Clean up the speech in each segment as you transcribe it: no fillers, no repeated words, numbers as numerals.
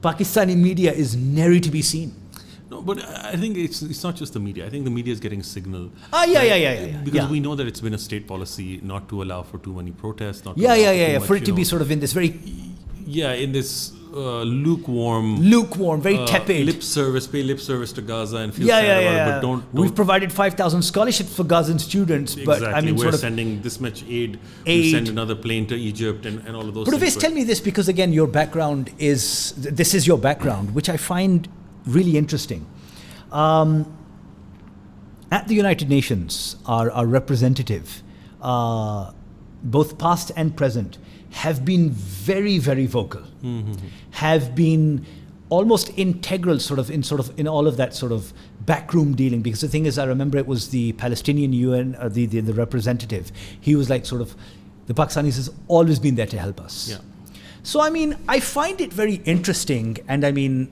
Pakistani media is nary to be seen. No, but I think it's not just the media. I think the media is getting signal. Yeah. Because we know that it's been a state policy not to allow for too many protests. Not to For it to be sort of in this very in this lukewarm, very tepid lip service to Gaza and feel sad about it, but don't. We've provided 5,000 scholarships for Gazan students, but exactly. I mean, we're sending this much aid. We send another plane to Egypt and all of those. But things. Oves, tell me this, because again, your background is your background, which I find really interesting. At the United Nations, our representative, both past and present, have been very, very vocal, have been almost integral in all of that sort of backroom dealing. Because the thing is, I remember it was the Palestinian UN, the representative. He was like the Pakistanis has always been there to help us. Yeah. So I mean, I find it very interesting, and I mean,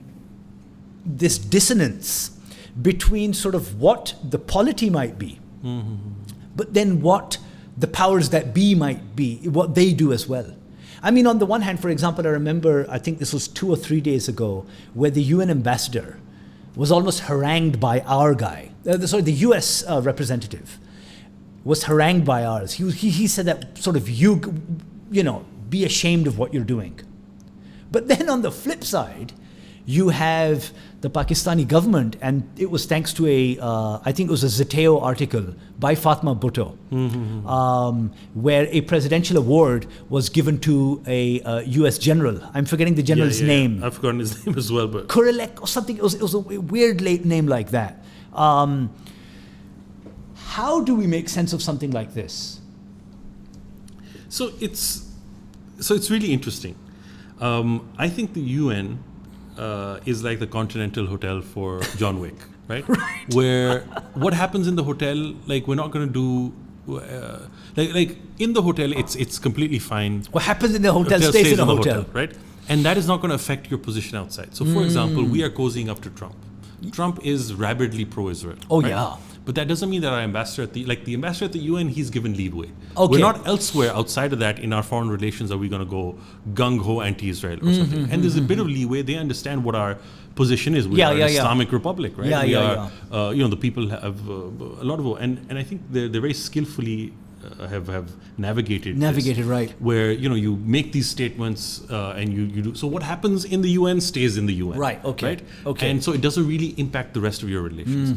this dissonance between sort of what the polity might be, but then what the powers that be might be, what they do as well. I mean, on the one hand, for example, I remember, I think this was 2 or 3 days ago, where the UN ambassador was almost harangued by our guy. The US representative was harangued by ours. He said that sort of, you know, be ashamed of what you're doing. But then on the flip side, you have the Pakistani government, and it was thanks to I think it was a Zeteo article by Fatma Bhutto, where a presidential award was given to a US general. I'm forgetting the general's name. I've forgotten his name as well, but Kurelek or something. It was a weird late name like that. How do we make sense of something like this? So it's really interesting. I think the UN is like the Continental Hotel for John Wick, right? Where what happens in the hotel, like we're not going to do, like in the hotel, it's completely fine. What happens in the hotel stays in the hotel, right? And that is not going to affect your position outside. So, for example, we are cozying up to Trump. Trump is rabidly pro-Israel. Oh, right? yeah. But that doesn't mean that our ambassador the ambassador at the UN, he's given leeway. Okay. We're not elsewhere outside of that in our foreign relations are we going to go gung-ho anti-Israel or something. And there's a bit of leeway. They understand what our position is. We are an Islamic republic, right? We are, the people have a lot of, and I think they're very skillfully have navigated this, right? Where you make these statements and you do. So what happens in the UN stays in the UN, right? Okay, right? Okay, and so it doesn't really impact the rest of your relations.